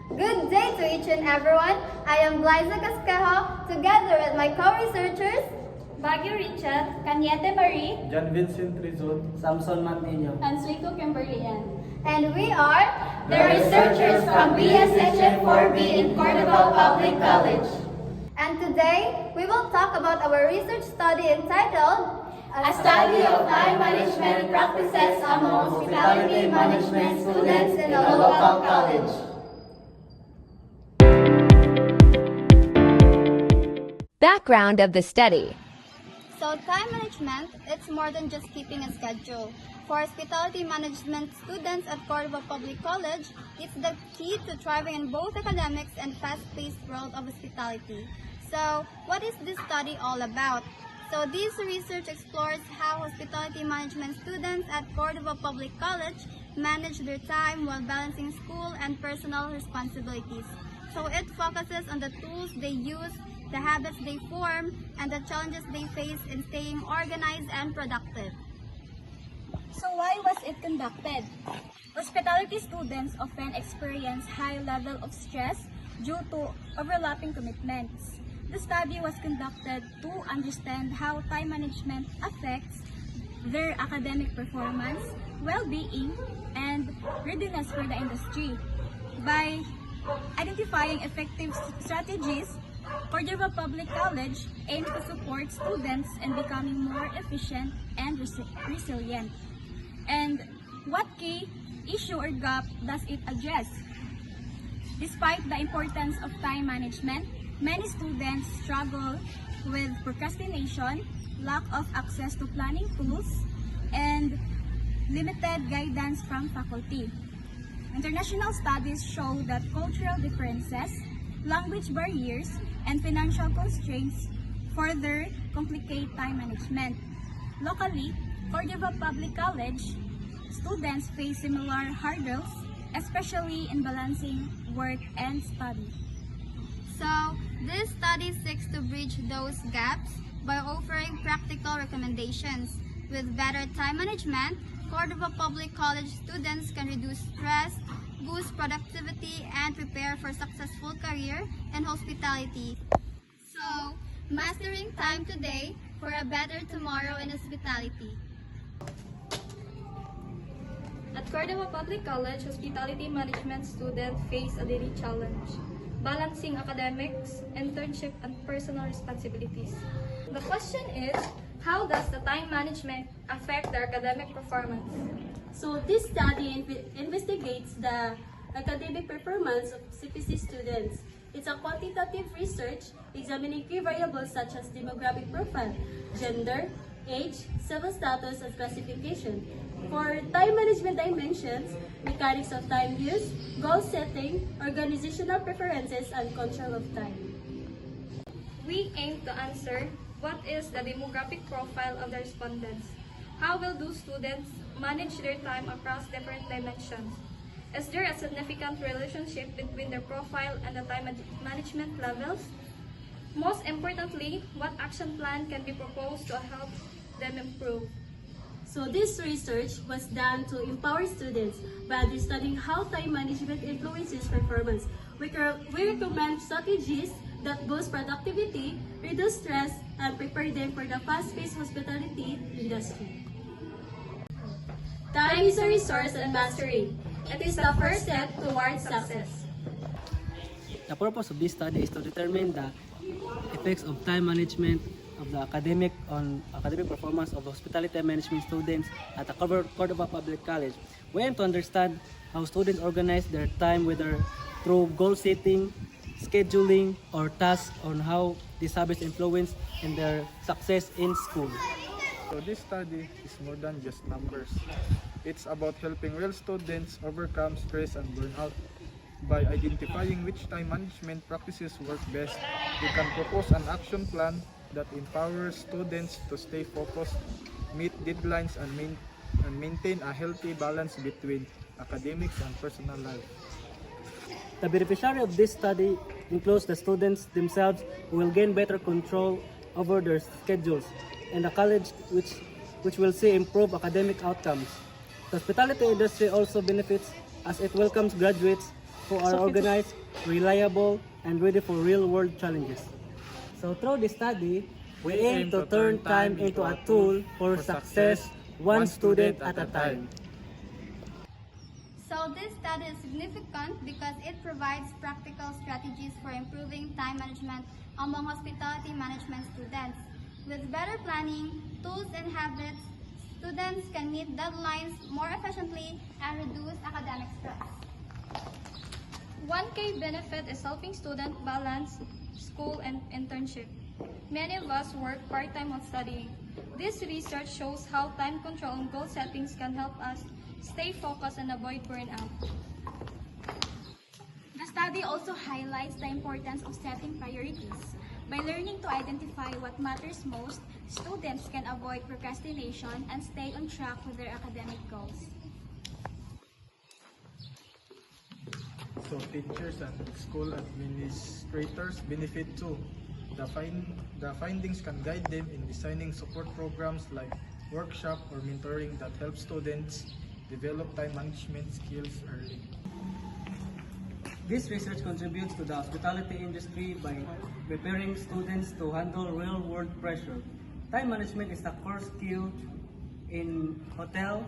Good day to each and everyone. I am Glyza Casquejo, together with my co-researchers, Baguio Richard, Cañete Marie, John Vincent Rizon, Samson Martino, and Suiko Kimberly Ann. and we are the researchers from BSHF 4B in Cordova Public College. And today, we will talk about our research study entitled A Study of Time Management Practices Among Hospitality Management Students in a Local College. Background of the study. So time management, it's more than just keeping a schedule. For hospitality management students at Cordova Public College, it's the key to thriving in both academics and fast-paced world of hospitality. So what is this study all about? So this research explores how hospitality management students at Cordova Public College manage their time while balancing school and personal responsibilities. So it focuses on the tools they use, the habits they form, and the challenges they face in staying organized and productive. So why was it conducted? Hospitality students often experience high level of stress due to overlapping commitments. The study was conducted to understand how time management affects their academic performance, well-being, and readiness for the industry. By identifying effective strategies, Cordova Public College aims to support students in becoming more efficient and resilient. And what key issue or gap does it address? Despite the importance of time management, many students struggle with procrastination, lack of access to planning tools, and limited guidance from faculty. International studies show that cultural differences, language barriers, and financial constraints further complicate time management. Locally, Cordova Public College students face similar hurdles, especially in balancing work and study. So, this study seeks to bridge those gaps by offering practical recommendations. With better time management, Cordova Public College students can reduce stress, boost productivity, and prepare for successful career in hospitality. So, mastering time today for a better tomorrow in hospitality. At Cordova Public College, hospitality management students face a daily challenge, balancing academics, internship, and personal responsibilities. The question is, how does the time management affect their academic performance? So this study investigates the academic performance of CPC students. It's a quantitative research examining key variables such as demographic profile, gender, age, civil status, and classification. For time management dimensions, mechanics of time use, goal setting, organizational preferences, and control of time. We aim to answer what is the demographic profile of the respondents. How will those students manage their time across different dimensions? Is there a significant relationship between their profile and the time management levels? Most importantly, what action plan can be proposed to help them improve? So this research was done to empower students by understanding how time management influences performance. We recommend strategies that boost productivity, reduce stress, and prepare them for the fast-paced hospitality industry. Time is a resource and mastery. It is the first step towards success. The purpose of this study is to determine the effects of time management of the academic performance of hospitality management students at the Cordova Public College. We aim to understand how students organize their time, whether through goal setting, scheduling, or tasks, on how these habits influence in their success in school. So this study is more than just numbers. It's about helping real students overcome stress and burnout. By identifying which time management practices work best, we can propose an action plan that empowers students to stay focused, meet deadlines, and maintain a healthy balance between academics and personal life. The beneficiary of this study includes the students themselves, who will gain better control over their schedules, and the college, which will see improved academic outcomes. The hospitality industry also benefits as it welcomes graduates who are organized, reliable, and ready for real-world challenges. So through this study, we aim to turn time into a tool for success, one student at a time. So this study is significant because it provides practical strategies for improving time management among hospitality management students. With better planning, tools, and habits, students can meet deadlines more efficiently and reduce academic stress. One key benefit is helping students balance school and internship. Many of us work part-time while studying. This research shows how time control and goal settings can help us stay focused and avoid burnout. The study also highlights the importance of setting priorities. By learning to identify what matters most, students can avoid procrastination and stay on track with their academic goals. So teachers and school administrators benefit too. The findings can guide them in designing support programs like workshop or mentoring that help students develop time management skills early. This research contributes to the hospitality industry by preparing students to handle real-world pressure. Time management is a core skill in hotel,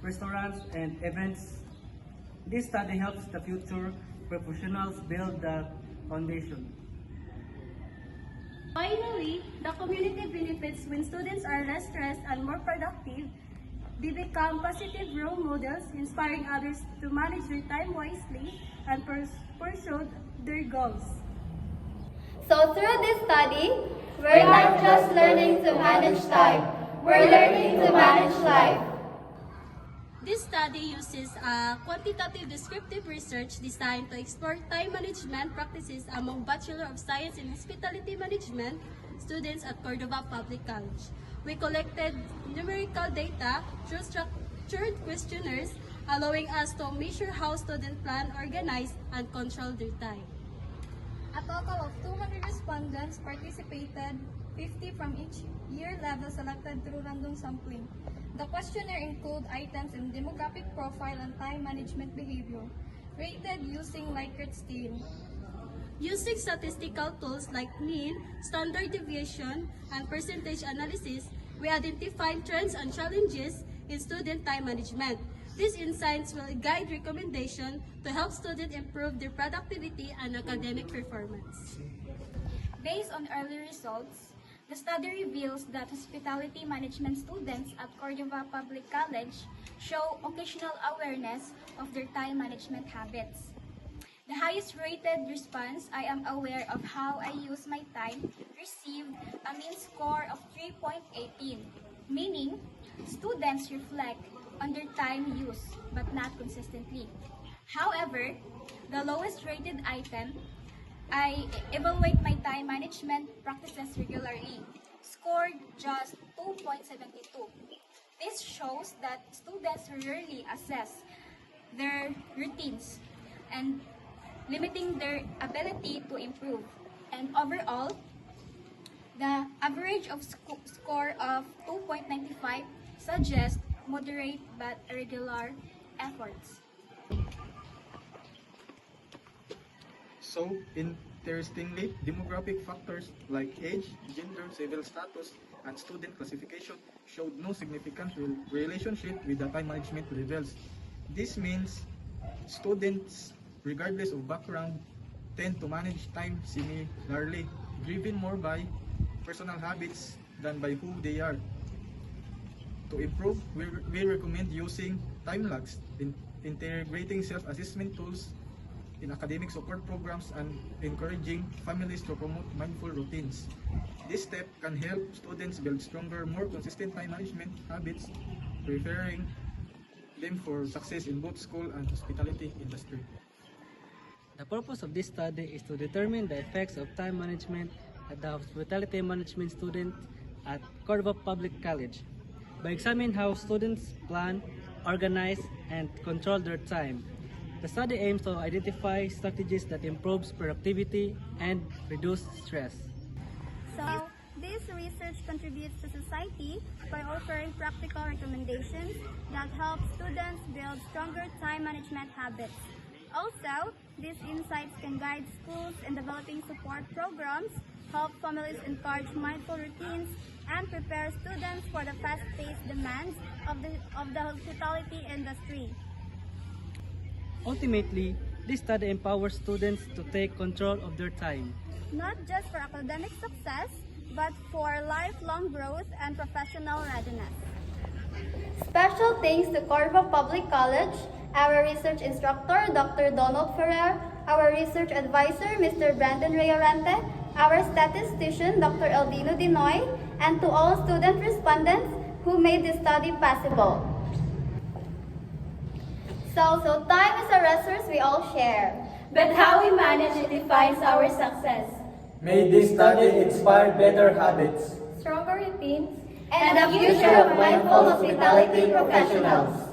restaurants, and events. This study helps the future professionals build the foundation. Finally, the community benefits when students are less stressed and more productive. They become positive role models, inspiring others to manage their time wisely and pursue their goals. So through this study, we're not just learning to manage time, we're learning to manage life. This study uses a quantitative descriptive research designed to explore time management practices among Bachelor of Science in Hospitality Management students at Cordova Public College. We collected numerical data through structured questionnaires, allowing us to measure how students plan, organize, and control their time. A total of 200 respondents participated, 50 from each year level selected through random sampling. The questionnaire include items in demographic profile and time management behavior, rated using Likert scale. Using statistical tools like mean, standard deviation, and percentage analysis, we identified trends and challenges in student time management. These insights will guide recommendations to help students improve their productivity and academic performance. Based on early results, the study reveals that hospitality management students at Cordova Public College show occasional awareness of their time management habits. The highest rated response, "I am aware of how I use my time," received a mean score of 3.18, meaning students reflect on their time use but not consistently. However, the lowest rated item, "I evaluate my time management practices regularly," scored just 2.72. This shows that students rarely assess their routines and limiting their ability to improve. And overall, the average of score of 2.95 suggests moderate but irregular efforts. So, interestingly, demographic factors like age, gender, civil status, and student classification showed no significant relationship with the time management levels. This means students, regardless of background, tend to manage time similarly, driven more by personal habits than by who they are. To improve, we recommend using time logs, integrating self-assessment tools in academic support programs, and encouraging families to promote mindful routines. This step can help students build stronger, more consistent time management habits, preparing them for success in both school and hospitality industry. The purpose of this study is to determine the effects of time management at the hospitality management student at Cordova Public College. By examining how students plan, organize, and control their time, the study aims to identify strategies that improves productivity and reduce stress. So, this research contributes to society by offering practical recommendations that help students build stronger time management habits. Also, these insights can guide schools in developing support programs, help families encourage mindful routines, and prepare students for the fast-paced demands of the hospitality industry. Ultimately, this study empowers students to take control of their time. Not just for academic success, but for lifelong growth and professional readiness. Special thanks to Corva Public College, our research instructor, Dr. Donald Ferrer, our research advisor, Mr. Brandon Reyorente, our statistician, Dr. Eldino Dinoy, and to all student respondents who made this study possible. So time is a resource we all share. But how we manage it defines our success. May this study inspire better habits Stronger routines, and a future of mindful hospitality professionals.